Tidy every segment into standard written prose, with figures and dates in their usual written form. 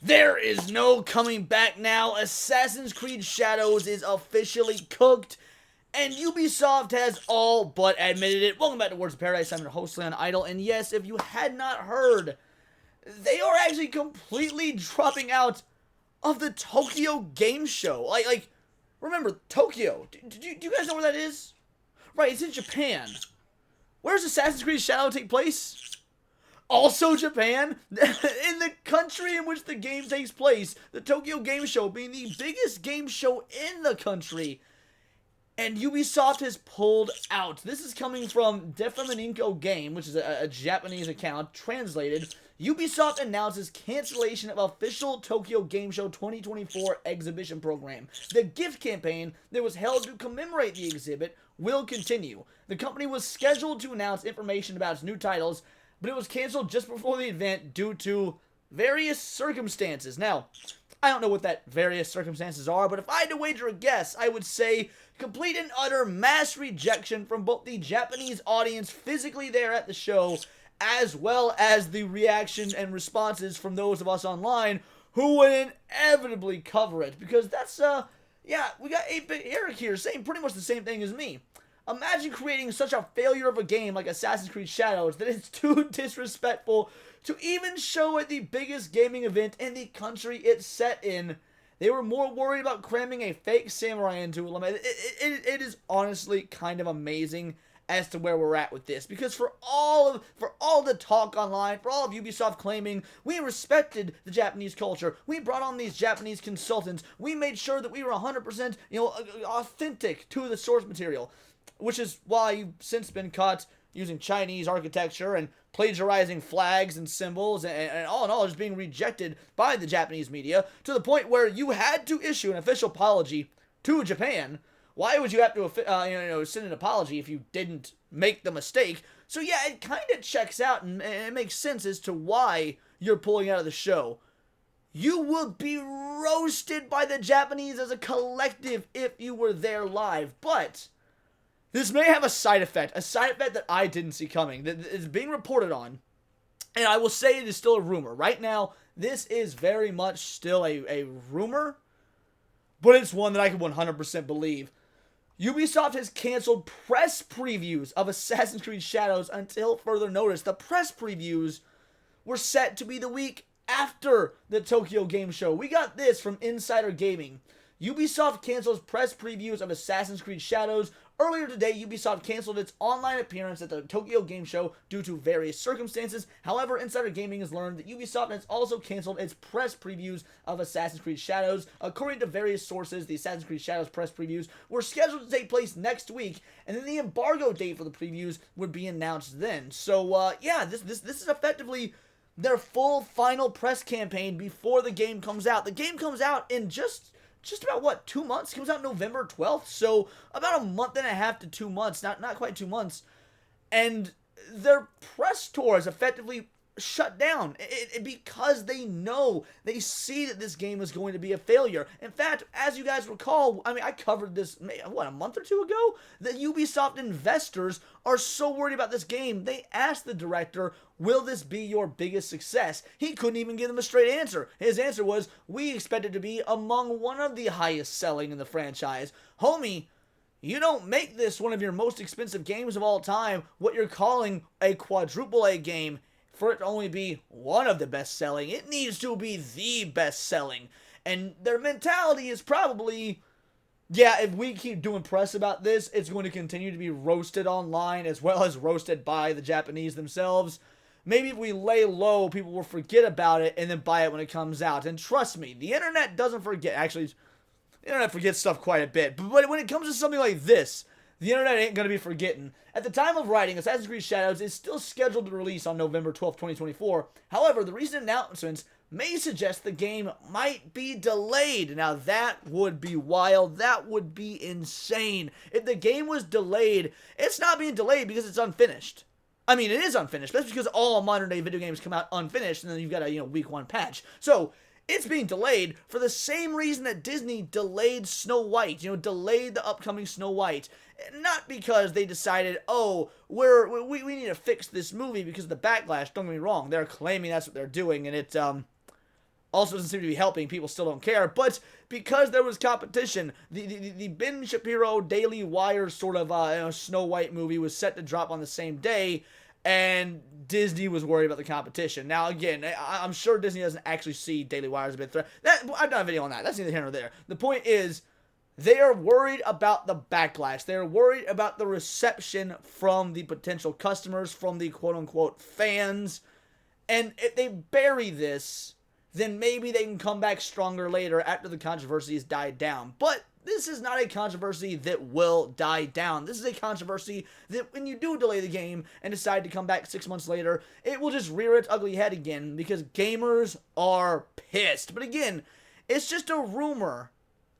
There is no coming back now. Assassin's Creed Shadows is officially cooked, and Ubisoft has all but admitted it. Welcome back to Words of Paradise. I'm your host, Leon Idle, and yes, if you had not heard, they are actually completely dropping out of the Tokyo Game Show. Remember, Tokyo. Do you guys know where that is? Right, it's in Japan. Where does Assassin's Creed Shadow take place? Also Japan, in the country in which the game takes place, the Tokyo Game Show being the biggest game show in the country, and Ubisoft has pulled out. This is coming from Defamininko Game, which is a Japanese account, translated. Ubisoft announces cancellation of official Tokyo Game Show 2024 exhibition program. The gift campaign that was held to commemorate the exhibit will continue. The company was scheduled to announce information about its new titles, but it was canceled just before the event due to various circumstances. Now, I don't know what that various circumstances are, but if I had to wager a guess, I would say complete and utter mass rejection from both the Japanese audience physically there at the show, as well as the reaction and responses from those of us online who would inevitably cover it. Because that's, we got 8-Bit Eric here saying pretty much the same thing as me. Imagine creating such a failure of a game like Assassin's Creed Shadows that it's too disrespectful to even show at the biggest gaming event in the country it's set in. They were more worried about cramming a fake samurai into a limit. It is honestly kind of amazing as to where we're at with this, because for all the talk online, for all of Ubisoft claiming we respected the Japanese culture, we brought on these Japanese consultants, we made sure that we were 100% authentic to the source material, which is why you've since been caught using Chinese architecture and plagiarizing flags and symbols, and all in all just being rejected by the Japanese media to the point where you had to issue an official apology to Japan. Why would you have to send an apology if you didn't make the mistake? So yeah, it kind of checks out, and it makes sense as to why you're pulling out of the show. You would be roasted by the Japanese as a collective if you were there live, but this may have a side effect that I didn't see coming, that is being reported on, and I will say it is still a rumor. Right now, this is very much still a rumor, but it's one that I can 100% believe. Ubisoft has canceled press previews of Assassin's Creed Shadows until further notice. The press previews were set to be the week after the Tokyo Game Show. We got this from Insider Gaming. Ubisoft cancels press previews of Assassin's Creed Shadows. Earlier today, Ubisoft canceled its online appearance at the Tokyo Game Show due to various circumstances. However, Insider Gaming has learned that Ubisoft has also canceled its press previews of Assassin's Creed Shadows. According to various sources, the Assassin's Creed Shadows press previews were scheduled to take place next week, and then the embargo date for the previews would be announced then. So, this is effectively their full final press campaign before the game comes out. The game comes out in just about 2 months. It comes out November 12th, so about a month and a half to 2 months, not quite 2 months, and their press tour is effectively shut down because they see that this game is going to be a failure. In fact, as you guys recall, I covered this a month or two ago. The Ubisoft investors are so worried about this game, they asked the director, will this be your biggest success? He couldn't even give them a straight answer. His answer was, we expect it to be among one of the highest selling in the franchise. Homie, you don't make this one of your most expensive games of all time, what you're calling a quadruple A game, for it to only be one of the best selling. It needs to be the best selling. And their mentality is probably, if we keep doing press about this, it's going to continue to be roasted online as well as roasted by the Japanese themselves. Maybe if we lay low, people will forget about it and then buy it when it comes out. And trust me, the internet doesn't forget. Actually, the internet forgets stuff quite a bit. But when it comes to something like this, the internet ain't going to be forgetting. At the time of writing, Assassin's Creed Shadows is still scheduled to release on November 12th, 2024. However, the recent announcements may suggest the game might be delayed. Now, that would be wild. That would be insane. If the game was delayed, it's not being delayed because it's unfinished. I mean, it is unfinished. That's because all modern-day video games come out unfinished, and then you've got a week one patch. So, it's being delayed for the same reason that Disney delayed Snow White, delayed the upcoming Snow White. Not because they decided, we need to fix this movie because of the backlash. Don't get me wrong, they're claiming that's what they're doing, and also doesn't seem to be helping. People still don't care. But because there was competition, the Ben Shapiro Daily Wire sort of Snow White movie was set to drop on the same day, and Disney was worried about the competition. Now, again, I'm sure Disney doesn't actually see Daily Wire as a big threat. I've done a video on that. That's neither here nor there. The point is, they are worried about the backlash. They're worried about the reception from the potential customers, from the quote-unquote fans. And if they bury this, then maybe they can come back stronger later after the controversy has died down. But this is not a controversy that will die down. This is a controversy that when you do delay the game and decide to come back 6 months later, it will just rear its ugly head again because gamers are pissed. But again, it's just a rumor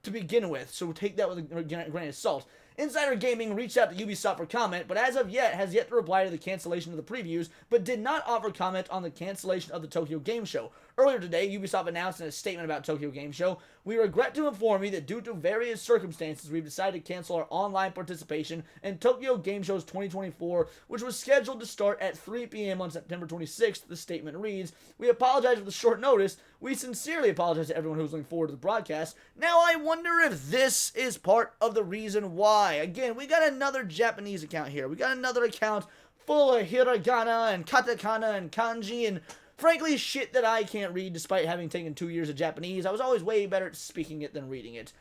to begin with, so take that with a grain of salt. Insider Gaming reached out to Ubisoft for comment, but as of yet has yet to reply to the cancellation of the previews, but did not offer comment on the cancellation of the Tokyo Game Show. Earlier today, Ubisoft announced in a statement about Tokyo Game Show, "We regret to inform you that due to various circumstances, we've decided to cancel our online participation in Tokyo Game Show's 2024, which was scheduled to start at 3 p.m. on September 26th. The statement reads, "We apologize for the short notice. We sincerely apologize to everyone who was looking forward to the broadcast." Now, I wonder if this is part of the reason why. Again, we got another Japanese account here. We got another account full of hiragana and katakana and kanji and frankly, shit that I can't read despite having taken 2 years of Japanese. I was always way better at speaking it than reading it.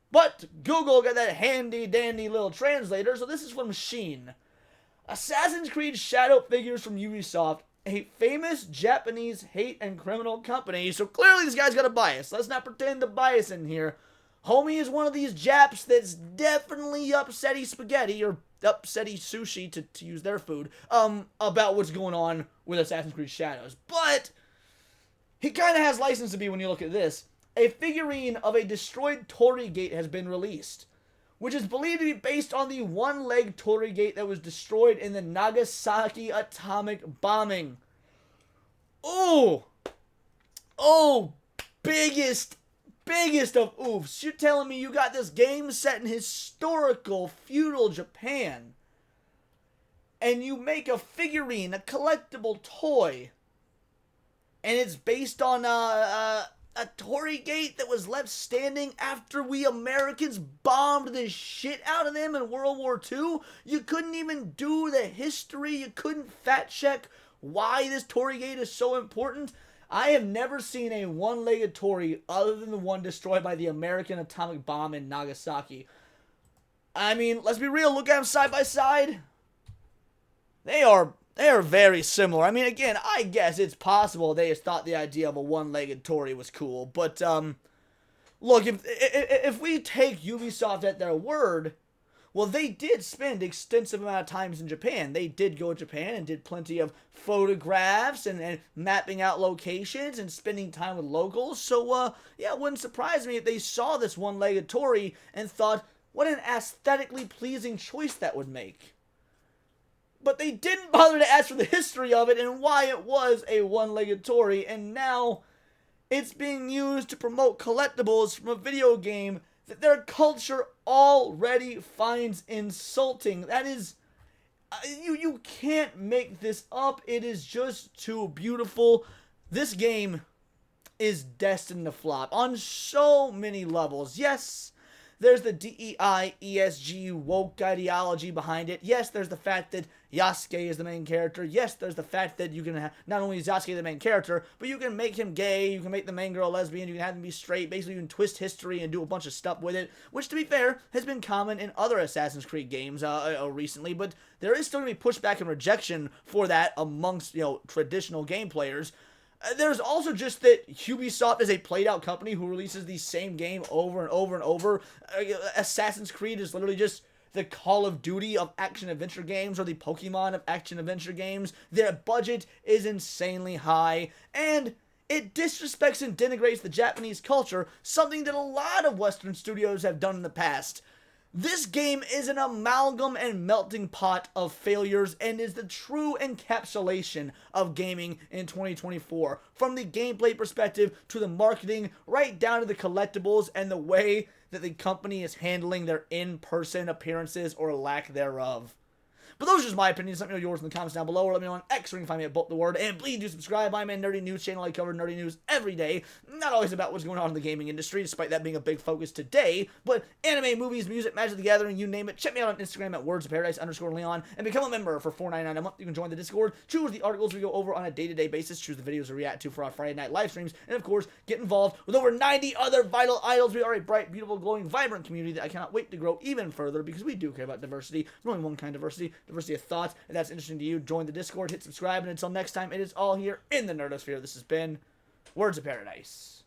But Google got that handy-dandy little translator, so this is from Sheen. Assassin's Creed Shadow figures from Ubisoft, a famous Japanese hate and criminal company. So clearly this guy's got a bias. Let's not pretend the bias in here. Homie is one of these Japs that's definitely upsetty spaghetti, or upsetty sushi, to use their food, about what's going on with Assassin's Creed Shadows. But he kind of has license to be when you look at this. A figurine of a destroyed Torii Gate has been released, which is believed to be based on the one-legged Torii Gate that was destroyed in the Nagasaki atomic bombing. Oh, biggest of oofs. You're telling me you got this game set in historical feudal Japan, and you make a figurine, a collectible toy, and it's based on a Torii Gate that was left standing after we Americans bombed the shit out of them in World War II? You couldn't even do the history. You couldn't fact check why this Torii Gate is so important. I have never seen a one-legged Torii other than the one destroyed by the American atomic bomb in Nagasaki. I mean, let's be real, look at them side by side. They are very similar. I mean, again, I guess it's possible they just thought the idea of a one-legged Torii was cool. But, look, if we take Ubisoft at their word, well, they did spend extensive amount of times in Japan. They did go to Japan and did plenty of photographs and mapping out locations and spending time with locals. So, yeah, it wouldn't surprise me if they saw this one-legged Torii and thought, what an aesthetically pleasing choice that would make. But they didn't bother to ask for the history of it and why it was a one-legged Torii, and now it's being used to promote collectibles from a video game that their culture already finds insulting. That is, you can't make this up. It is just too beautiful. This game is destined to flop on so many levels. Yes, there's the DEI, ESG, woke ideology behind it. Yes, there's the fact that Yasuke is the main character. Yes, there's the fact that you can have, not only is Yasuke the main character, but you can make him gay, you can make the main girl lesbian, you can have them be straight. Basically, you can twist history and do a bunch of stuff with it, which, to be fair, has been common in other Assassin's Creed games recently, but there is still going to be pushback and rejection for that amongst, traditional game players. There's also just that Ubisoft is a played-out company who releases the same game over and over and over. Assassin's Creed is literally just the Call of Duty of action-adventure games or the Pokemon of action-adventure games. Their budget is insanely high, and it disrespects and denigrates the Japanese culture, something that a lot of Western studios have done in the past. This game is an amalgam and melting pot of failures and is the true encapsulation of gaming in 2024. From the gameplay perspective to the marketing, right down to the collectibles and the way that the company is handling their in-person appearances or lack thereof. But those are just my opinions. Let me know yours in the comments down below, or let me know on X, where you can find me at Bolt the Word. And please do subscribe. I'm a Nerdy News channel. I cover nerdy news every day. Not always about what's going on in the gaming industry, despite that being a big focus today, but anime, movies, music, Magic the Gathering, you name it. Check me out on Instagram at wordsofparadise_Leon, and become a member for $4.99 a month. You can join the Discord, choose the articles we go over on a day-to-day basis, choose the videos we react to for our Friday night live streams, and of course, get involved with over 90 other vital idols. We are a bright, beautiful, glowing, vibrant community that I cannot wait to grow even further, because we do care about diversity. There's only one kind of diversity of thoughts. If that's interesting to you, join the Discord, hit subscribe, and until next time, it is all here in the Nerdosphere. This has been Words of Paradise.